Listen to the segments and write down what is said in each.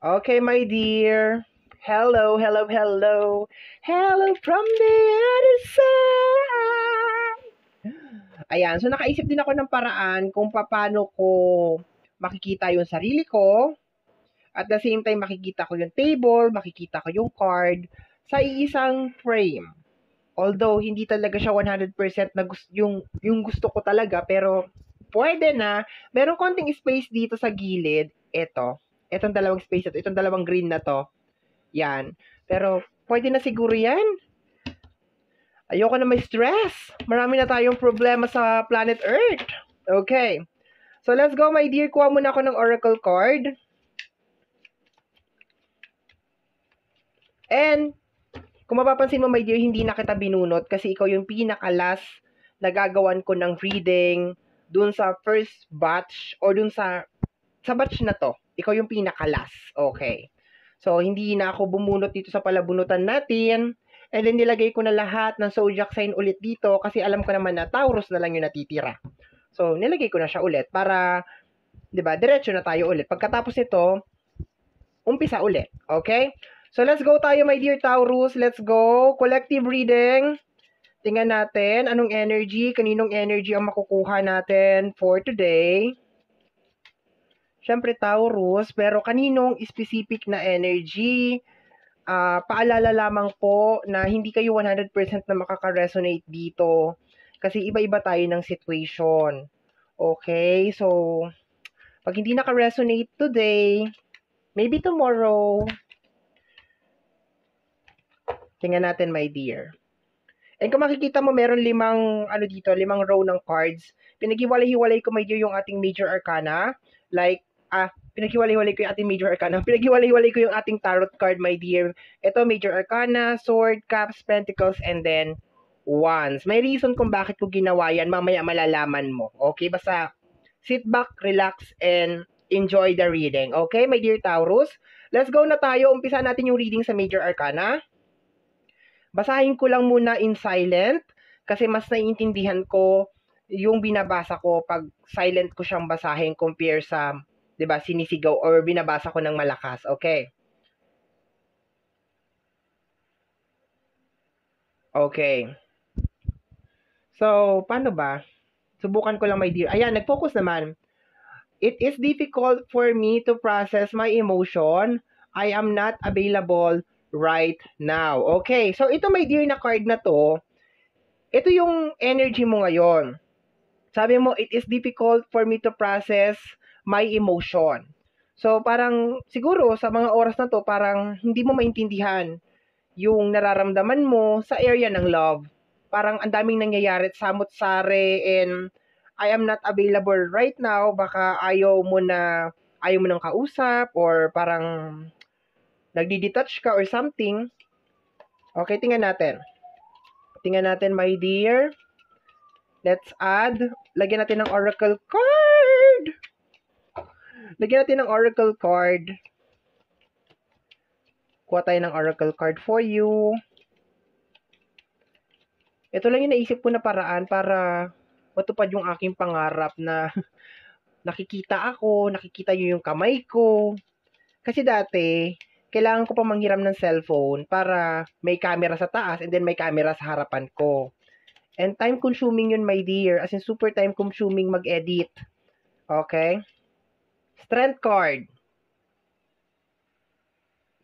Okay, my dear. Hello, hello, hello. Hello from the other side. Ayan, so nakaisip din ako ng paraan kung paano ko makikita yung sarili ko. At the same time, makikita ko yung table, makikita ko yung card sa iisang frame. Although, hindi talaga siya 100% na yung gusto ko talaga, pero pwede na. Merong konting space dito sa gilid. Itong dalawang space na to, itong dalawang green na to. Yan. Pero, pwede na siguro yan. Ayoko na may stress. Marami na tayong problema sa planet Earth. Okay. So, let's go, my dear. Kuha muna ako ng oracle card. And, kung mapapansin mo, my dear, hindi na kita binunot kasi ikaw yung pinaka-last na gagawan ko ng reading dun sa first batch or dun sa batch na to. Ikaw yung pinaka-last. Okay. So, hindi na ako bumunot dito sa palabunutan natin. And then, nilagay ko na lahat ng zodiac sign ulit dito kasi alam ko naman na Taurus na lang yung natitira. So, nilagay ko na siya ulit para, di ba, diretso na tayo ulit. Pagkatapos nito, umpisa ulit. Okay? So, let's go tayo, my dear Taurus. Let's go. Collective reading. Tingnan natin anong energy, kaninong energy ang makukuha natin for today. Siyempre, Taurus, pero kaninong specific na energy? Paalala lamang po na hindi kayo 100% na makaka-resonate dito kasi iba-iba tayo ng situation. Okay? So, pag hindi naka-resonate today, maybe tomorrow. Tingnan natin, my dear. And kung makikita mo, meron limang row ng cards. Pinaghiwalay-hiwalay ko, my dear, yung ating major arcana. Like, pinaghiwalay-hiwalay ko yung ating major arcana. Pinaghiwalay-hiwalay ko yung ating tarot card, my dear. Ito, major arcana, sword, cups, pentacles, and then wands. May reason kung bakit ko ginawa yan. Mamaya malalaman mo. Okay? Basta sit back, relax, and enjoy the reading. Okay, my dear Taurus? Let's go na tayo. Umpisa natin yung reading sa major arcana. Basahin ko lang muna in silent kasi mas naiintindihan ko yung binabasa ko pag silent ko siyang basahin compare sa, 'di ba, sinisigaw or binabasa ko ng malakas. Okay. Okay. So, paano ba? Subukan ko lang, my dear. Ayan, nag-focus naman. It is difficult for me to process my emotion. I am not available right now. Okay. So, ito, my dear, na card na to, ito yung energy mo ngayon. Sabi mo, it is difficult for me to process my emotion. So, parang siguro sa mga oras na to, parang hindi mo maintindihan yung nararamdaman mo sa area ng love. Parang ang daming nangyayari, samot-sare, and I am not available right now. Baka ayaw mo nang kausap, or parang nagdi-detach ka or something. Okay, tingnan natin. Tingnan natin, my dear. Let's add. Lagyan natin ng oracle card. Lagyan natin ng oracle card. Kuha tayo ng oracle card for you. Ito lang yung naisip ko na paraan para matupad yung aking pangarap na nakikita nyo yung kamay ko. Kasi dati, kailangan ko pa manghiram ng cellphone para may camera sa taas and then may camera sa harapan ko. And time consuming yun, my dear. As in, super time consuming mag-edit. Okay? Strength card.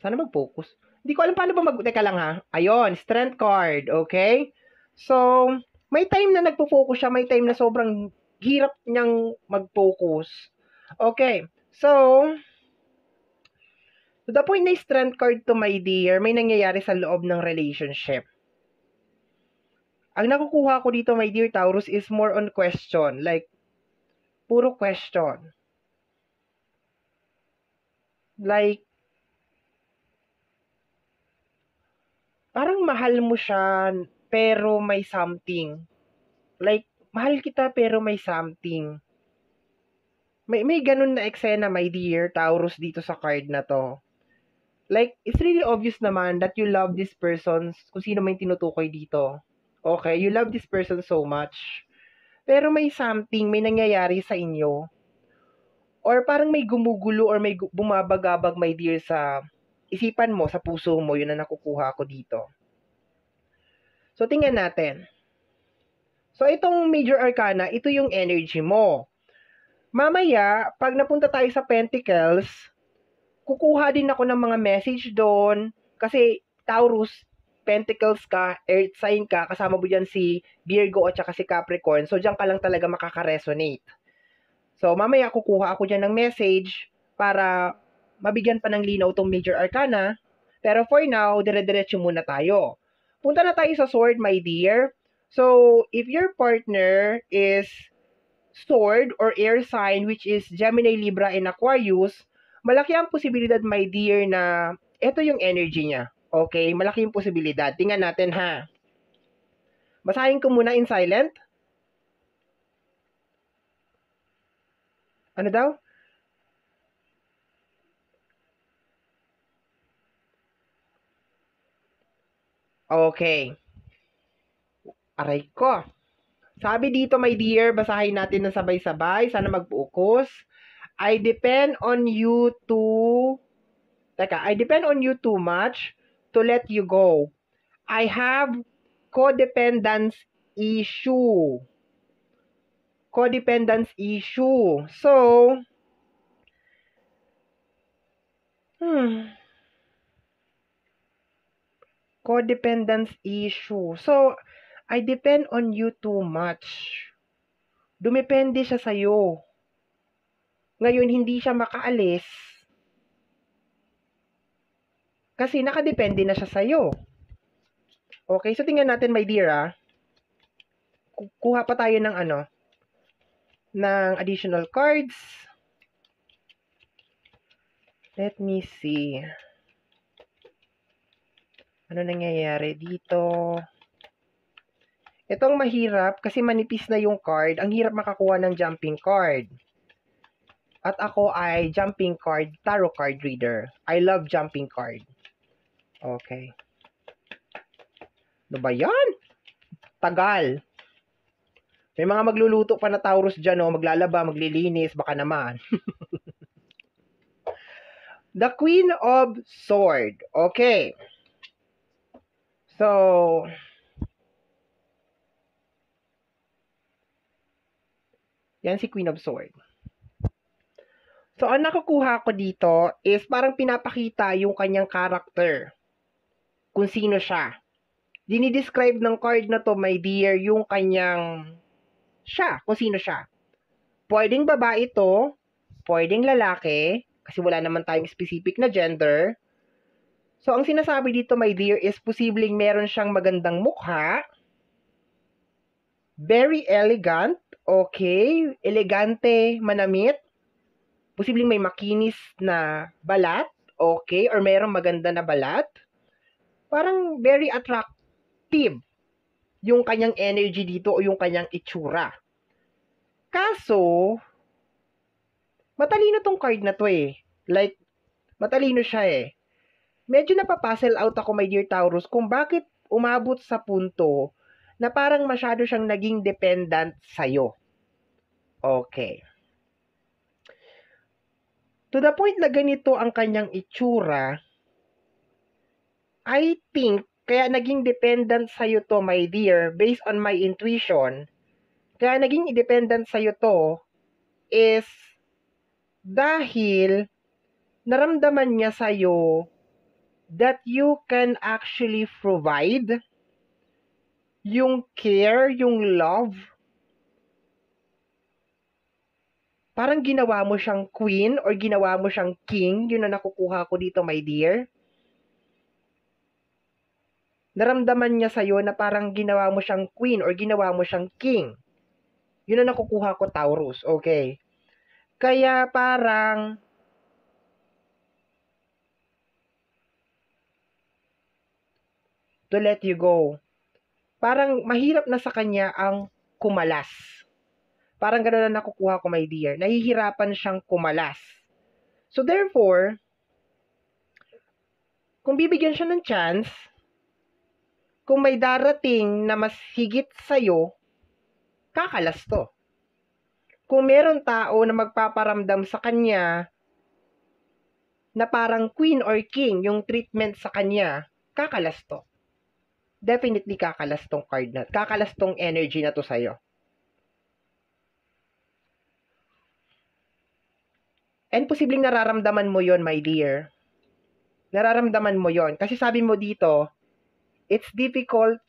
Sana mag-focus. Hindi ko alam paano ba Teka lang ha. Ayun, strength card. Okay? So, may time na nagpo-focus siya. May time na sobrang hirap niyang mag-focus. Okay. So, to the point na strength card to, my dear, may nangyayari sa loob ng relationship. Ang nakukuha ko dito, my dear Taurus, is more on question. Like, puro question. Like, parang mahal mo siya, pero may something. Like, mahal kita, pero may something. May ganun na eksena, my dear Taurus, dito sa card na to. Like, it's really obvious naman that you love this person, kung sino may tinutukoy dito. Okay, you love this person so much. Pero may something, may nangyayari sa inyo. or parang may gumugulo or may bumabagabag, my dear, sa isipan mo, sa puso mo, yun na nakukuha ko dito. So, tingnan natin. So, itong Major Arcana, ito yung energy mo. Mamaya, pag napunta tayo sa Pentacles, kukuha din ako ng mga message doon, kasi Taurus, Pentacles ka, Earth sign ka, kasama mo dyan si Virgo at saka si Capricorn, so dyan ka lang talaga makaka-resonate. So, mamaya kukuha ako dyan ng message para mabigyan pa ng linaw tong Major Arcana. Pero for now, dire-diretso muna tayo. Punta na tayo sa Sword, my dear. So, if your partner is Sword or air sign, which is Gemini, Libra, and Aquarius, malaki ang posibilidad, my dear, na ito yung energy niya. Okay? Malaki yung posibilidad. Tingnan natin, ha? Basahin ko muna in silent. Ano daw? Okay. Aray ko. Sabi dito, my dear, basahin natin ng sabay-sabay. Sana mag-focus. I depend on you too much to let you go. I have codependence issue. So, codependence issue. So, I depend on you too much. Dumepende siya sa'yo. Ngayon, hindi siya makaalis kasi nakadepende na siya sa'yo. Okay, so tingnan natin, my dear, kuha pa tayo ng ng additional cards. Let me see. Ano nangyayari dito? Itong mahirap kasi manipis na yung card. Ang hirap makakuha ng jumping card. At ako ay jumping card, tarot card reader. I love jumping card. Okay. Ano ba yan? Tagal. May mga magluluto pa na Taurus dyan, maglalaba, maglilinis, baka naman. The Queen of Swords. Okay. So, yan si Queen of Swords. So, ang nakukuha ko dito is parang pinapakita yung kanyang character. Kung sino siya. Dinidescribe ng card na to, my dear, yung kanyang kung sino siya. Pwedeng babae to, pwedeng lalaki, kasi wala naman tayong specific na gender. So, ang sinasabi dito, my dear, is posibleng meron siyang magandang mukha, very elegant, okay, elegante, manamit, posibleng may makinis na balat, okay, or merong maganda na balat, parang very attractive yung kanyang energy dito o yung kanyang itsura. Kaso, matalino tong card na to eh. Like, matalino siya eh. Medyo napapuzzle out ako, my dear Taurus, kung bakit umabot sa punto na parang masyado siyang naging dependent sa'yo. Okay. To the point na ganito ang kanyang itsura, I think, kaya naging dependent sa'yo to, my dear, based on my intuition, kaya naging independent sa'yo to, is dahil naramdaman niya sa'yo that you can actually provide yung care, yung love. Parang ginawa mo siyang queen or ginawa mo siyang king. Yun na nakukuha ko dito, my dear. Naramdaman niya sa'yo na parang ginawa mo siyang queen or ginawa mo siyang king. Yun na nakukuha ko, Taurus. Okay. Kaya parang to let you go. Parang mahirap na sa kanya ang kumalas. Parang gano'n na nakukuha ko, my dear. Nahihirapan siyang kumalas. So therefore, kung bibigyan siya ng chance, kung may darating na mas higit sa'yo, kakalas to. kung meron tao na magpaparamdam sa kanya na parang queen or king yung treatment sa kanya, kakalas to. Definitely kakalas tong card na, kakalas tong energy na to sa'yo. And posibleng nararamdaman mo yon, my dear. Nararamdaman mo yon. Kasi sabi mo dito, it's difficult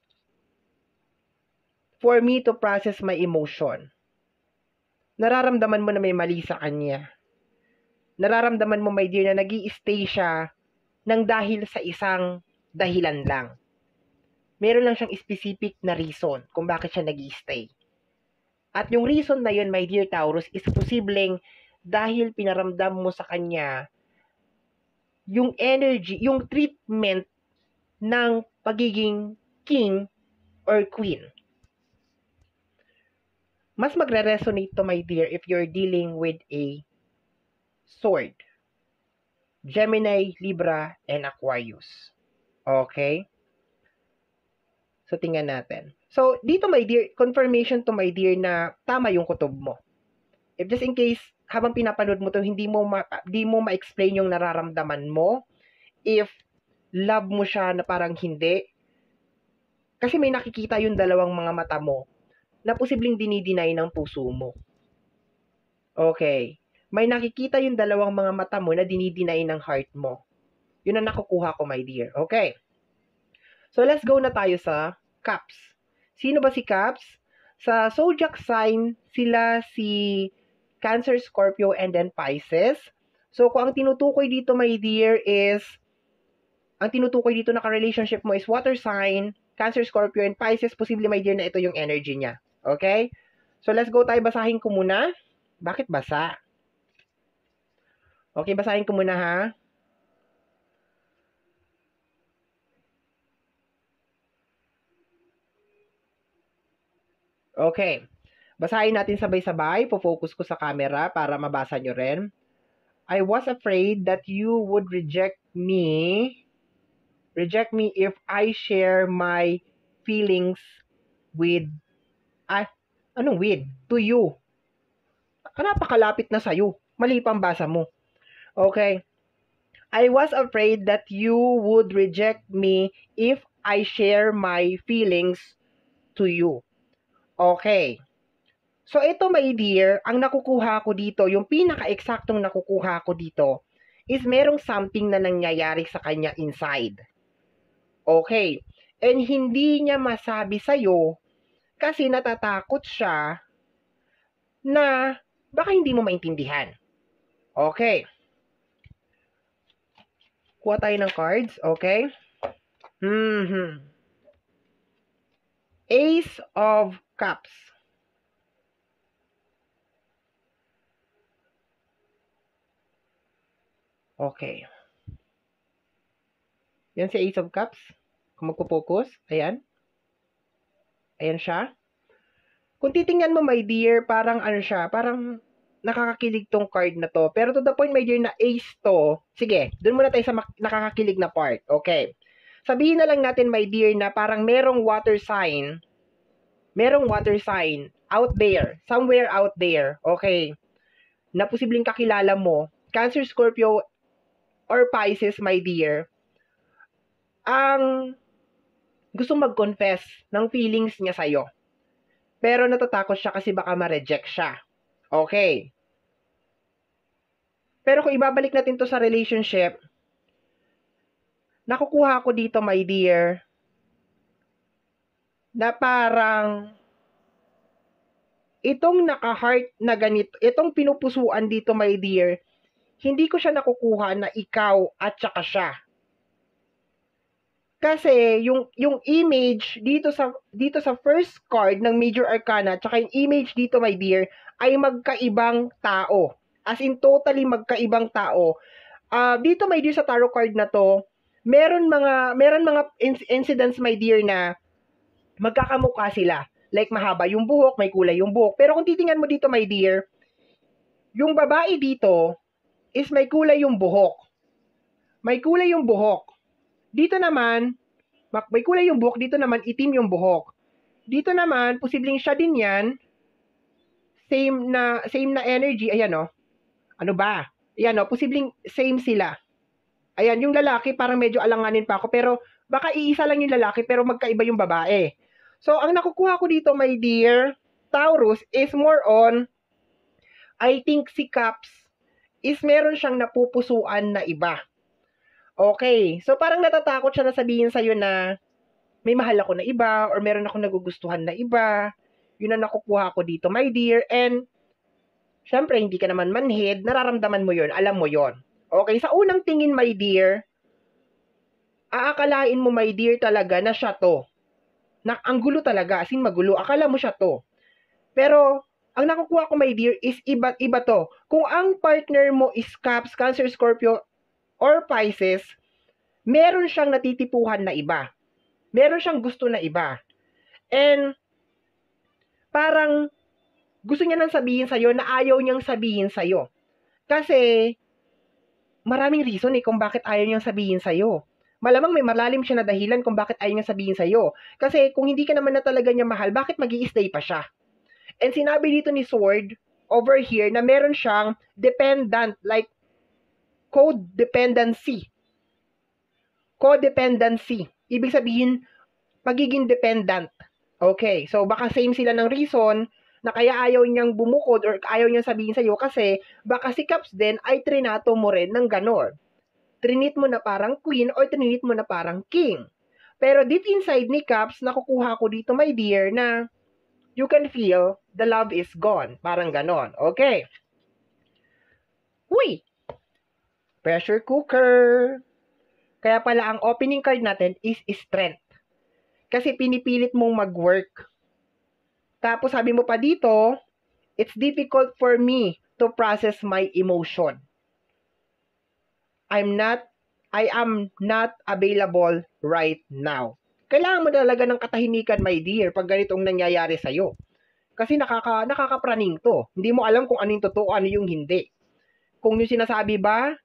for me to process my emotion. Nararamdaman mo na may mali sa kanya. Nararamdaman mo, my dear, na nag-i-stay siya ng dahil sa isang dahilan lang. Meron lang siyang specific na reason kung bakit siya nag-i-stay. At yung reason na yun, my dear Taurus, is posibleng dahil pinaramdam mo sa kanya yung energy, yung treatment ng pagiging king or queen. Mas magre-resonate to, my dear, if you're dealing with a sword. Gemini, Libra, and Aquarius. Okay? So, tingnan natin. So, dito, my dear, confirmation to, my dear, na tama yung kutob mo. If just in case, habang pinapanood mo to, di mo ma-explain yung nararamdaman mo. If love mo siya na parang hindi. Kasi may nakikita yung dalawang mga mata mo na posibleng dinideny ng puso mo. Okay. May nakikita yung dalawang mga mata mo na dinideny ng heart mo. Yun ang nakukuha ko, my dear. Okay. So, let's go na tayo sa Cups. Sino ba si Cups? Sa zodiac sign, sila si Cancer, Scorpio, and then Pisces. So, kung ang tinutukoy dito, my dear, is, ang tinutukoy dito na ka-relationship mo is water sign, Cancer, Scorpio, and Pisces, posible, my dear, na ito yung energy niya. Okay? So, let's go tayo. Basahin ko muna. Bakit basa? Okay, basahin ko muna, ha? Okay. Basahin natin sabay-sabay. Po-focus ko sa camera para mabasa nyo rin. I was afraid that you would reject me if I share my feelings with, to you. Napakalapit na sa'yo. Mali pang basa mo. Okay. I was afraid that you would reject me if I share my feelings to you. Okay. So, ito, my dear, ang nakukuha ko dito, yung pinaka-eksaktong nakukuha ko dito, is merong something na nangyayari sa kanya inside. Okay. And hindi niya masabi sa'yo kasi natatakot siya na baka hindi mo maintindihan. Okay. Kuha tayo ng cards. Okay. Ace of Cups. Okay. Yan si Ace of Cups. Kung magpo-focus, ayan. Ayan siya. Kung titingnan mo, my dear, parang ano siya, parang nakakakilig tong card na to. Pero to the point, my dear, na ace to. Sige, dun muna tayo sa nakakakilig na part. Okay. Sabihin na lang natin, my dear, na parang merong water sign out there, somewhere out there. Okay. Na posibleng kakilala mo, Cancer, Scorpio, or Pisces, my dear, ang gusto mag-confess ng feelings niya sa'yo. Pero natatakot siya kasi baka ma-reject siya. Okay. Pero kung ibabalik natin to sa relationship, nakukuha ko dito, my dear, na parang itong naka-heart na ganito, itong pinupusuan dito, my dear, hindi ko siya nakukuha na ikaw at saka siya. Kasi yung image dito sa first card ng Major Arcana at saka yung image dito, my dear, ay magkaibang tao. As in totally magkaibang tao. Dito, my dear, sa tarot card na to, meron mga incidents, my dear, na magkakamukha sila. Like mahaba yung buhok, may kulay yung buhok. Pero kung titingnan mo dito, my dear, yung babae dito is may kulay yung buhok. May kulay yung buhok. Dito naman, may kulay yung buhok, dito naman itim yung buhok. Dito naman, posibleng siya din yan, same na energy. Ayan, oh. Ano ba? Ayan, oh, posibleng same sila. Ayan, yung lalaki parang medyo alanganin pa ako, pero baka iisa lang yung lalaki pero magkaiba yung babae. So, ang nakukuha ko dito, my dear Taurus, is more on, I think si Caps is meron siyang napupusuan na iba. Okay, so parang natatakot siya na sabihin sa'yo na may mahal ako na iba or meron akong nagugustuhan na iba. Yun ang nakukuha ko dito, my dear. And, syempre, hindi ka naman manhid, nararamdaman mo yun, alam mo yun. Okay, sa unang tingin, my dear, aakalain mo, my dear, talaga na siya to. Na, ang gulo talaga, as in magulo, akala mo siya to. Pero, ang nakukuha ko, my dear, is iba to. Kung ang partner mo is Caps, Cancer, Scorpio, or Pisces, meron siyang natitipuhan na iba. Meron siyang gusto na iba. And, parang, gusto niya nang sabihin sa'yo na ayaw niyang sabihin sa'yo. Kasi, maraming reason kung bakit ayaw niyang sabihin sa'yo. Malamang may malalim siya na dahilan kung bakit ayaw niyang sabihin sa'yo. Kasi, kung hindi ka naman na talaga niya mahal, bakit mag-i-stay pa siya? And sinabi dito ni Sword, over here, na meron siyang dependent, like, codependency. Codependency. Ibig sabihin, pagiging dependent. Okay, so baka same sila ng reason na kaya ayaw niyang bumukod or ayaw niyang sabihin sa'yo kasi baka si Caps din ay trinato mo rin ng ganon. Trinit mo na parang queen or trinit mo na parang king. Pero deep inside ni Caps, nakukuha ko dito, my dear, na you can feel the love is gone. Parang ganon. Okay. Uy! Pressure cooker. Kaya pala ang opening card natin is strength. Kasi pinipilit mong mag-work. Tapos sabi mo pa dito, it's difficult for me to process my emotion. I am not available right now. Kailangan mo talaga ng katahimikan, my dear, pag ganitong nangyayari sa'yo. Kasi nakakapraning to. Hindi mo alam kung ano yung totoo, ano yung hindi. Kung yung sinasabi ba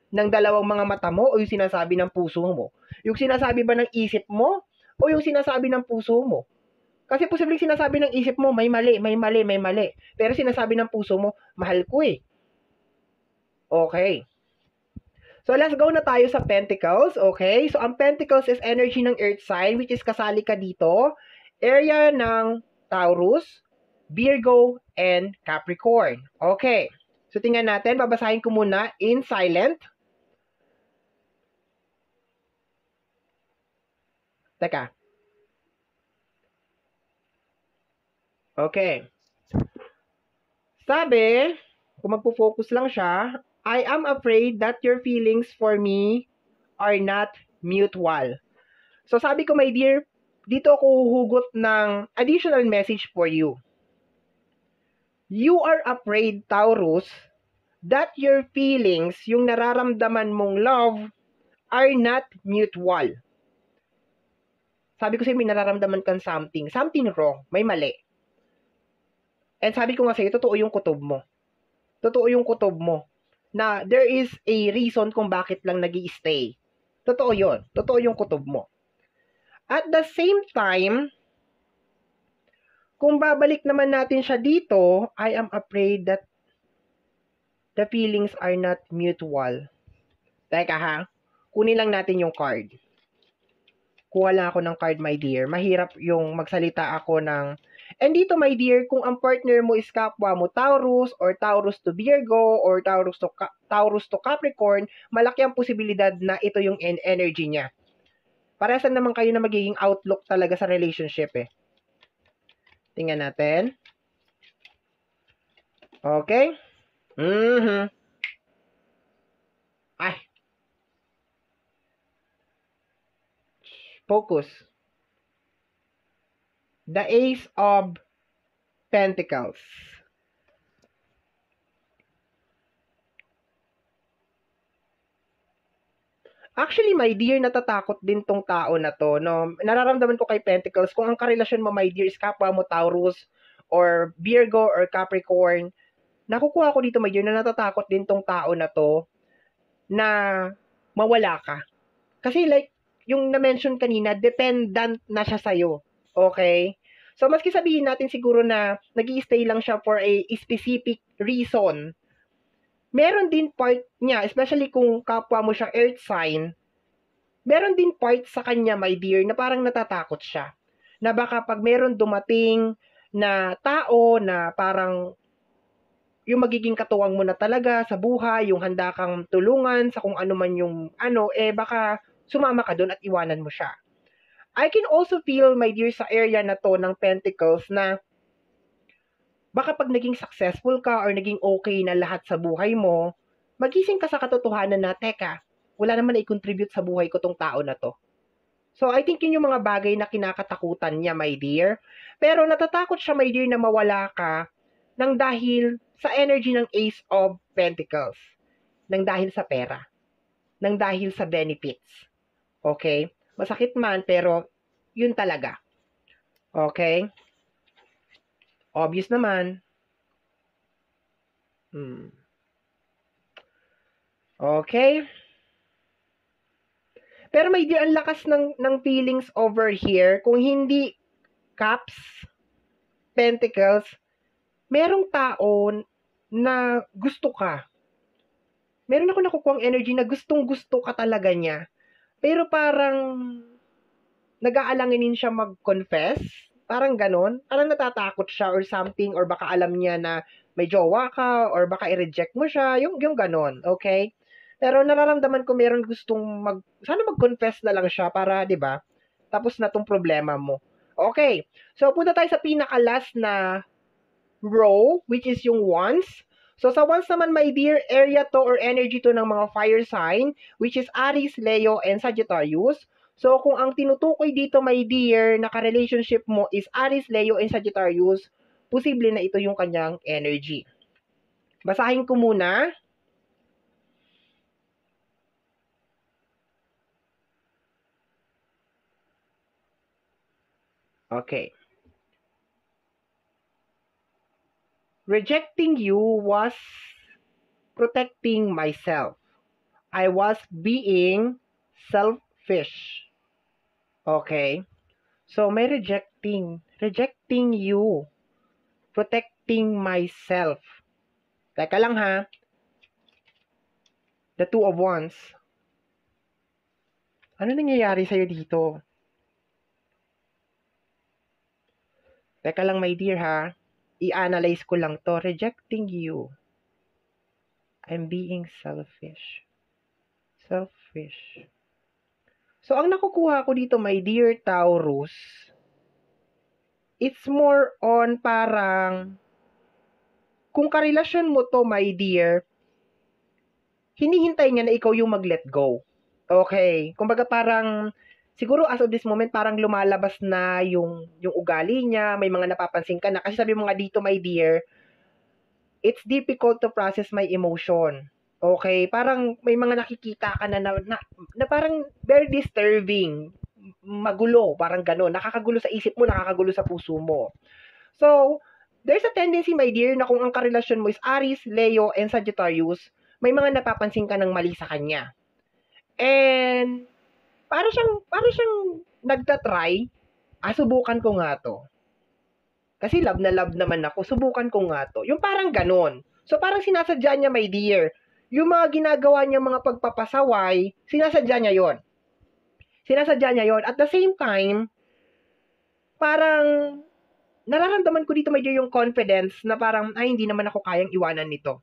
ng dalawang mga mata mo o yung sinasabi ng puso mo. Yung sinasabi ba ng isip mo o yung sinasabi ng puso mo. Kasi posibleng sinasabi ng isip mo, may mali. Pero sinasabi ng puso mo, mahal ko eh. Okay. So, let's go na tayo sa Pentacles, okay? So, ang Pentacles is energy ng Earth sign, which is kasali ka dito. Area ng Taurus, Virgo, and Capricorn. Okay. So, tingnan natin. Babasahin ko muna in silent. Teka. Okay. Sabi, kung magpo-focus lang siya, I am afraid that your feelings for me are not mutual. So sabi ko, my dear, dito ako huhugot ng additional message for you. You are afraid, Taurus, that your feelings, yung nararamdaman mong love, are not mutual. Sabi ko sa'yo, may nararamdaman kang something wrong, may mali. And sabi ko nga sa'yo, totoo yung kutob mo. Totoo yung kutob mo. Na there is a reason kung bakit lang nag-i-stay. Totoo yun. Totoo yung kutob mo. At the same time, kung babalik naman natin siya dito, I am afraid that the feelings are not mutual. Teka ha, kunin lang natin yung card. Kuha lang ako ng card, my dear. Mahirap yung magsalita ako ng... And dito, my dear, kung ang partner mo is kapwa mo Taurus or Taurus to Virgo or Taurus to Capricorn, malaki ang posibilidad na ito yung energy niya. Paresan naman kayo na magiging outlook talaga sa relationship eh. Tingnan natin. Okay? Ay. Focus. The Ace of Pentacles. Actually, my dear, natatakot din tong tao na to, no? Nararamdaman ko kay Pentacles, kung ang karelasyon mo, my dear, is kapwa mo Taurus, or Virgo, or Capricorn, nakukuha ko dito, my dear, na natatakot din tong tao na to, na mawala ka. Kasi like, yung na-mention kanina, dependent na siya sa'yo. Okay? So, maski sabihin natin siguro na nag-i-stay lang siya for a specific reason, meron din part niya, especially kung kapwa mo siya earth sign, meron din part sa kanya, my dear, na parang natatakot siya. Na baka pag meron dumating na tao na parang yung magiging katuwang mo na talaga sa buhay, yung handa kang tulungan sa kung ano man yung baka sumama ka doon at iwanan mo siya. I can also feel, my dear, sa area na to ng Pentacles na baka pag naging successful ka or naging okay na lahat sa buhay mo, magising ka sa katotohanan na, teka, wala naman na i-contribute sa buhay ko tong tao na to. So, I think yun yung mga bagay na kinakatakutan niya, my dear. Pero natatakot siya, my dear, na mawala ka nang dahil sa energy ng Ace of Pentacles. Nang dahil sa pera. Nang dahil sa benefits. Okay? Masakit man, pero yun talaga. Okay? Obvious naman. Okay? Pero may dear, ang lakas ng feelings over here. Kung hindi Cups, Pentacles, merong tao na gusto ka. Meron ako nakukuhang energy na gustong-gusto ka talaga niya. Pero parang nag-aalanginin siya mag-confess. Parang ganon. Parang natatakot siya or something, or baka alam niya na may jowa ka or baka i-reject mo siya. Yung ganon. Okay? Pero nararamdaman ko meron gustong sana mag-confess na lang siya para, 'di ba? Tapos na tong problema mo. Okay. So punta tayo sa pinaka-last na row, which is yung wands. So sa wands naman, my dear, area to or energy to ng mga fire sign, which is Aries, Leo, and Sagittarius. So kung ang tinutukoy dito, my dear, na ka-relationship mo is Aries, Leo, and Sagittarius, posible na ito yung kanyang energy. Basahin ko muna. Okay. Rejecting you was protecting myself. I was being selfish. Okay? So, may rejecting. Rejecting you. Protecting myself. Teka lang ha. The Two of Wands. Ano nangyayari sa'yo dito? Teka lang, my dear ha. I-analyze ko lang to. Rejecting you. I'm being selfish. Selfish. So, ang nakukuha ko dito, my dear Taurus, it's more on parang, kung karelasyon mo to, my dear, hinihintay niya na ikaw yung mag-let go. Okay. Kumbaga parang, siguro as of this moment, parang lumalabas na yung ugali niya, may mga napapansin ka na. Kasi sabi mo nga dito, my dear, it's difficult to process my emotion. Okay, parang may mga nakikita ka na parang very disturbing, magulo, parang gano'n. Nakakagulo sa isip mo, nakakagulo sa puso mo. So, there's a tendency, my dear, na kung ang karelasyon mo is Aries, Leo, and Sagittarius, may mga napapansin ka ng mali sa kanya. And, para siyang nagtatry, subukan ko nga to. Kasi love na love naman ako, subukan ko nga to. Yung parang ganon. So, parang sinasadya niya, my dear, yung mga ginagawa niya mga pagpapasaway, sinasadya niya yon. Sinasadya niya yon. At the same time, parang nararamdaman ko dito, my dear, yung confidence na parang, hindi naman ako kayang iwanan nito.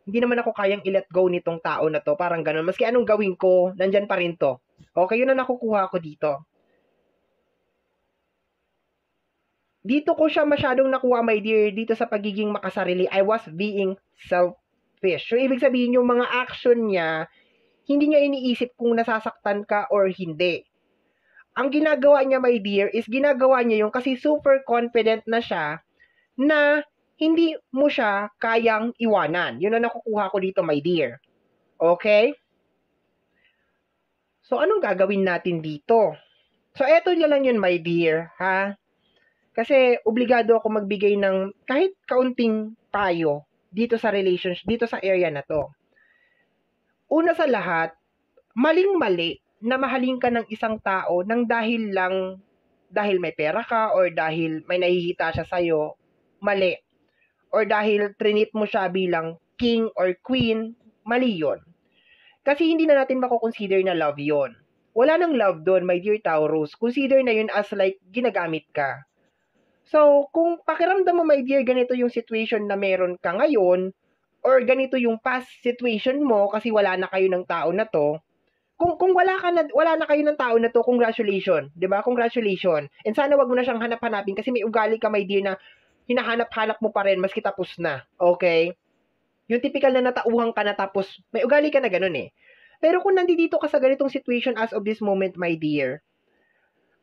Hindi naman ako kayang i-let go nitong tao na to. Parang ganon. Maski anong gawin ko, nandyan pa rin to. Okay, yun na nakukuha ko dito. Dito ko siya masyadong nakuha, my dear, dito sa pagiging makasarili. I was being selfish. So, ibig sabihin yung mga action niya, hindi niya iniisip kung nasasaktan ka or hindi. Ang ginagawa niya, my dear, is ginagawa niya yung kasi super confident na siya na hindi mo siya kayang iwanan. Yun ang nakukuha ko dito, my dear. Okay? So, anong gagawin natin dito? So, eto na lang yun, my dear, ha? Kasi obligado ako magbigay ng kahit kaunting payo dito sa relationship, dito sa area na to. Una sa lahat, maling-mali na mahalin ka ng isang tao nang dahil lang dahil may pera ka or dahil may nahihita siya sa'yo, mali. Or dahil trinit mo siya bilang king or queen, mali yun. Kasi hindi na natin mako-consider na love yon. Wala nang love doon, my dear Taurus. Consider na yun as like ginagamit ka. So, kung pakiramdam mo, my dear, ganito yung situation na meron ka ngayon, or ganito yung past situation mo kasi wala na kayo ng tao na to, kung wala na kayo ng tao na to, congratulations, 'di ba? Congratulations. And sana wag mo na siyang hanap-hanapin kasi may ugali ka, my dear, na hinahanap-hanap mo pa rin maski tapos na. Okay? Yung typical na natauhan ka na tapos may ugali ka na ganun eh. Pero kung nandito ka sa ganitong situation as of this moment, my dear,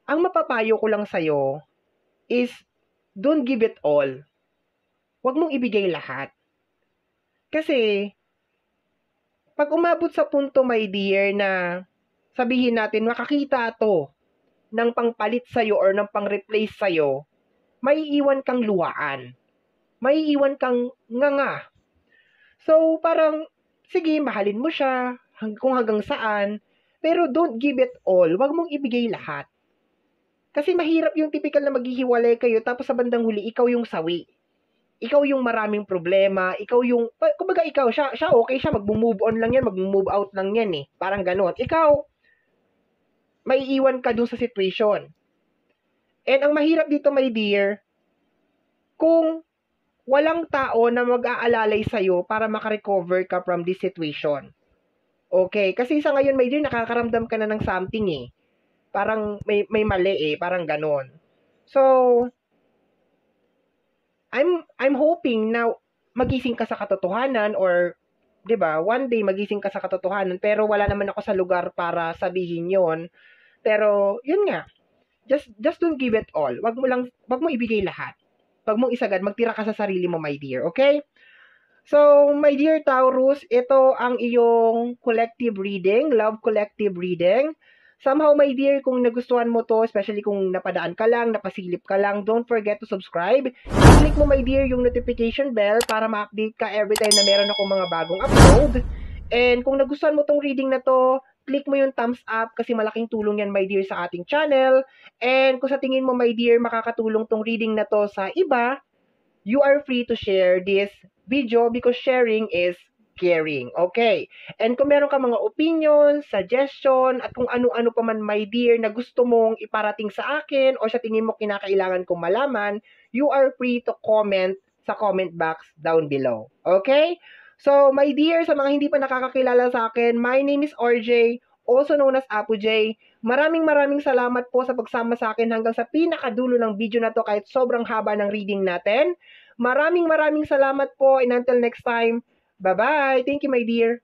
ang mapapayo ko lang sa'yo is don't give it all. Huwag mong ibigay lahat. Kasi, pag umabot sa punto, my dear, na sabihin natin, makakita to ng pangpalit sa'yo or ng pang-replace sa'yo, may iwan kang luwaan. May iwan kang nganga. So, parang, sige, mahalin mo siya, kung hanggang saan, pero don't give it all. Huwag mong ibigay lahat. Kasi mahirap yung typical na maghihiwalay kayo tapos sa bandang huli, ikaw yung sawi. Ikaw yung maraming problema, ikaw yung, kumbaga ikaw, siya okay siya, mag-move on lang yan, mag-move out lang yan eh. Parang ganon. Ikaw, may iwan ka dun sa situation. And ang mahirap dito, my dear, kung walang tao na mag-aalalay sa'yo para makarecover ka from this situation. Okay? Kasi sa ngayon, my dear, nakakaramdam ka na ng something eh. Parang may mali eh, parang ganon. So, I'm hoping na magising ka sa katotohanan or 'di ba, one day magising ka sa katotohanan pero wala naman ako sa lugar para sabihin 'yon. Pero 'yun nga. Just don't give it all. Wag mo ibigay lahat. Wag mong isagad, magtira ka sa sarili mo, my dear, okay? So, my dear Taurus, ito ang iyong collective reading, love collective reading. Somehow, my dear, kung nagustuhan mo to, especially kung napadaan ka lang, napasilip ka lang, don't forget to subscribe. I-click mo, my dear, yung notification bell para ma-update ka every time na meron akong mga bagong upload. And kung nagustuhan mo tong reading na to, click mo yung thumbs up kasi malaking tulong yan, my dear, sa ating channel. And kung sa tingin mo, my dear, makakatulong tong reading na to sa iba, you are free to share this video because sharing is caring. Okay. And kung meron ka mga opinion, suggestion, at kung ano-ano pa man, my dear, na gusto mong iparating sa akin o sa tingin mo kinakailangan kong malaman, you are free to comment sa comment box down below. Okay? So, my dear, sa mga hindi pa nakakakilala sa akin, my name is RJ, also known as Apo J. Maraming salamat po sa pagsama sa akin hanggang sa pinakadulo ng video na to kahit sobrang haba ng reading natin. Maraming salamat po and until next time, bye-bye. Thank you, my dear.